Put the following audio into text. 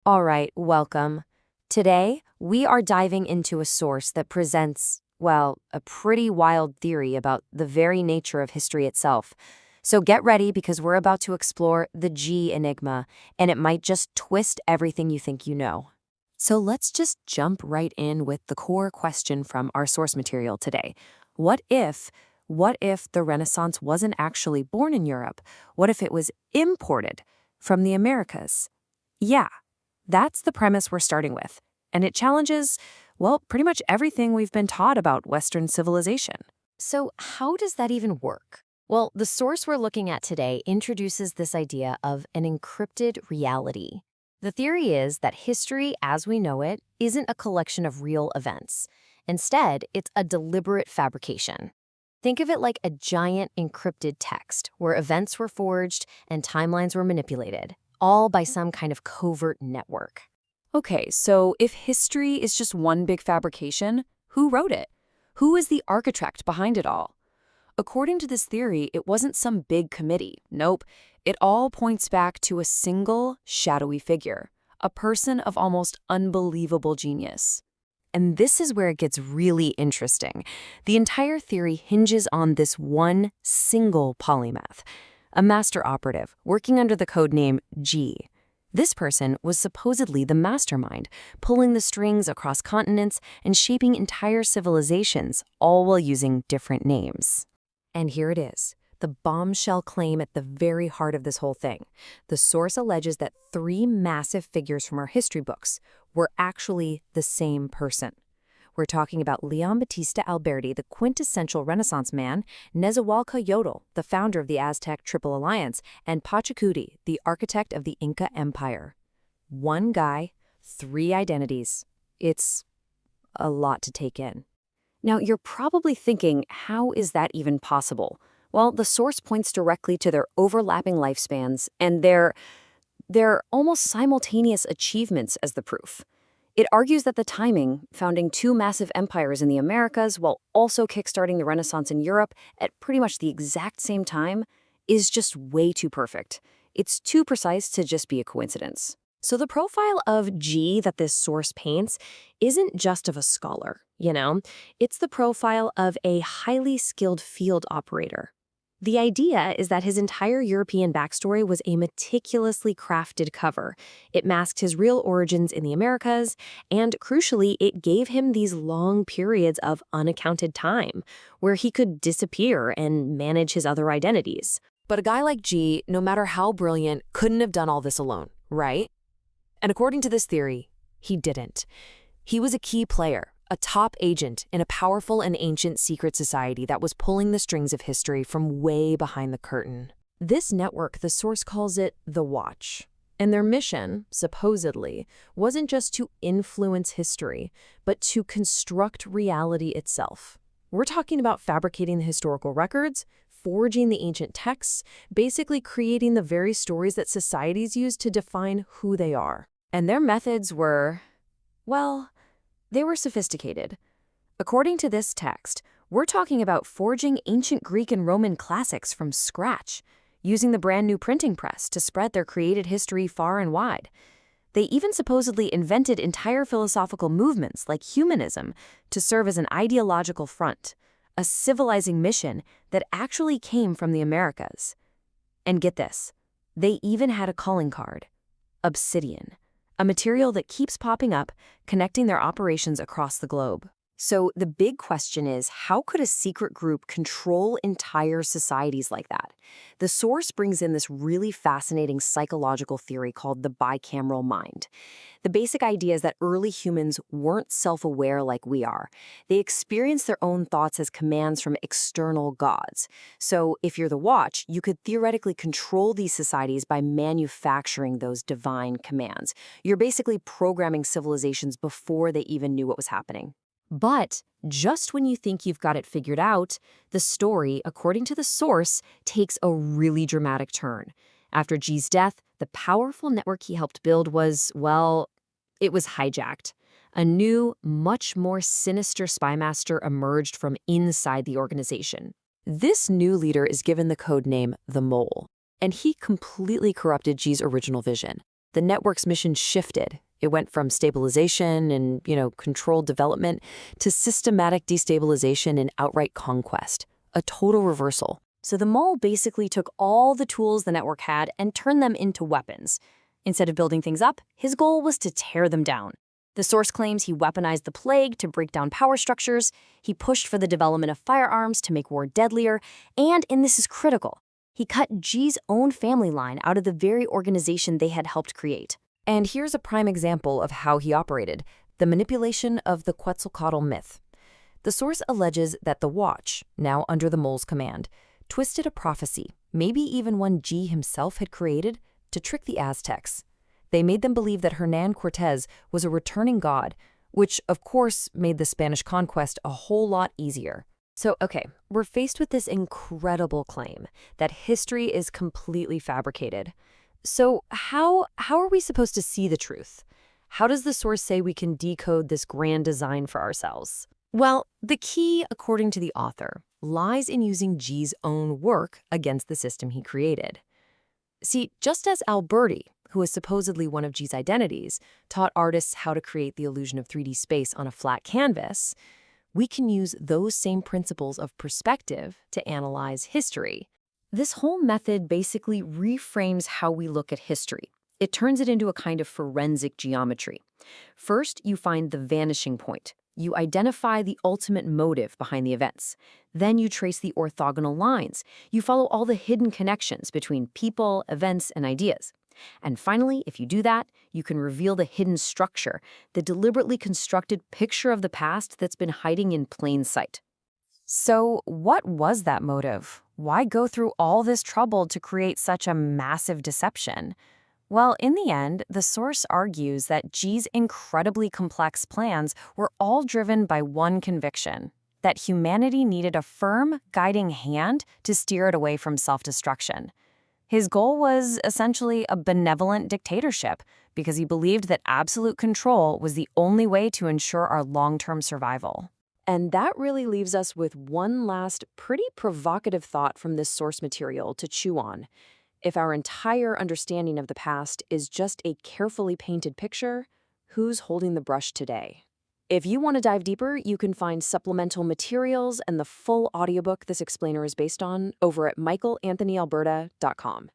All right, welcome. Today, we are diving into a source that presents, well, a pretty wild theory about the very nature of history itself. So get ready because we're about to explore the G Enigma, and it might just twist everything you think you know. So let's just jump right in with the core question from our source material today. What if, what if the Renaissance wasn't actually born in Europe? What if it was imported from the Americas? Yeah. That's the premise we're starting with, and it challenges, well, pretty much everything we've been taught about Western civilization. So, how does that even work? Well, the source we're looking at today introduces this idea of an encrypted reality. The theory is that history, as we know it, isn't a collection of real events. Instead, it's a deliberate fabrication. Think of it like a giant encrypted text where events were forged and timelines were manipulated, all by some kind of covert network. Okay, so if history is just one big fabrication, who wrote it? Who is the architect behind it all? According to this theory, it wasn't some big committee. Nope. It all points back to a single, shadowy figure, a person of almost unbelievable genius. And this is where it gets really interesting. The entire theory hinges on this one single polymath, a master operative working under the code name G. This person was supposedly the mastermind, pulling the strings across continents and shaping entire civilizations, all while using different names. And here it is, the bombshell claim at the very heart of this whole thing. The source alleges that three massive figures from our history books were actually the same person. We're talking about Leon Battista Alberti, the quintessential Renaissance man, Nezahualcoyotl, the founder of the Aztec Triple Alliance, and Pachacuti, the architect of the Inca Empire. One guy, three identities. It's a lot to take in. Now, you're probably thinking, how is that even possible? Well, the source points directly to their overlapping lifespans and their almost simultaneous achievements as the proof. It argues that the timing, founding two massive empires in the Americas while also kickstarting the Renaissance in Europe at pretty much the exact same time, is just way too perfect. It's too precise to just be a coincidence. So the profile of G that this source paints isn't just of a scholar, It's the profile of a highly skilled field operator. The idea is that his entire European backstory was a meticulously crafted cover. It masked his real origins in the Americas, and crucially, it gave him these long periods of unaccounted time, where he could disappear and manage his other identities. But a guy like G, no matter how brilliant, couldn't have done all this alone, right? And according to this theory, he didn't. He was a key player, a top agent in a powerful and ancient secret society that was pulling the strings of history from way behind the curtain. This network, the source calls it the Watch. And their mission, supposedly, wasn't just to influence history, but to construct reality itself. We're talking about fabricating the historical records, forging the ancient texts, basically creating the very stories that societies use to define who they are. And their methods were, well, they were sophisticated. According to this text, we're talking about forging ancient Greek and Roman classics from scratch, using the brand new printing press to spread their created history far and wide. They even supposedly invented entire philosophical movements like humanism to serve as an ideological front, a civilizing mission that actually came from the Americas. And get this, they even had a calling card, obsidian, a material that keeps popping up, connecting their operations across the globe. So the big question is, how could a secret group control entire societies like that? The source brings in this really fascinating psychological theory called the bicameral mind. The basic idea is that early humans weren't self-aware like we are. They experienced their own thoughts as commands from external gods. So if you're the Watch, you could theoretically control these societies by manufacturing those divine commands. You're basically programming civilizations before they even knew what was happening. But just when you think you've got it figured out, the story, according to the source, takes a really dramatic turn. After G's death, the powerful network he helped build was, well, it was hijacked. A new, much more sinister spymaster emerged from inside the organization. This new leader is given the code name the Mole, and he completely corrupted G's original vision. The network's mission shifted. It went from stabilization and, controlled development to systematic destabilization and outright conquest. A total reversal. So the mole basically took all the tools the network had and turned them into weapons. Instead of building things up, his goal was to tear them down. The source claims he weaponized the plague to break down power structures, he pushed for the development of firearms to make war deadlier, and this is critical, he cut G's own family line out of the very organization they had helped create. And here's a prime example of how he operated, the manipulation of the Quetzalcoatl myth. The source alleges that the Watch, now under the mole's command, twisted a prophecy, maybe even one G himself had created, to trick the Aztecs. They made them believe that Hernan Cortez was a returning god, which, of course, made the Spanish conquest a whole lot easier. So, okay, we're faced with this incredible claim that history is completely fabricated. So how are we supposed to see the truth? How does the source say we can decode this grand design for ourselves? Well, the key, according to the author, lies in using G's own work against the system he created. See, just as Alberti, who is supposedly one of G's identities, taught artists how to create the illusion of 3D space on a flat canvas, we can use those same principles of perspective to analyze history. This whole method basically reframes how we look at history. It turns it into a kind of forensic geometry. First, you find the vanishing point. You identify the ultimate motive behind the events. Then you trace the orthogonal lines. You follow all the hidden connections between people, events, and ideas. And finally, if you do that, you can reveal the hidden structure, the deliberately constructed picture of the past that's been hiding in plain sight. So what was that motive? Why go through all this trouble to create such a massive deception? Well, in the end, the source argues that G's incredibly complex plans were all driven by one conviction, that humanity needed a firm, guiding hand to steer it away from self-destruction. His goal was essentially a benevolent dictatorship because he believed that absolute control was the only way to ensure our long-term survival. And that really leaves us with one last pretty provocative thought from this source material to chew on. If our entire understanding of the past is just a carefully painted picture, who's holding the brush today? If you want to dive deeper, you can find supplemental materials and the full audiobook this explainer is based on over at michaelanthonyalberta.com.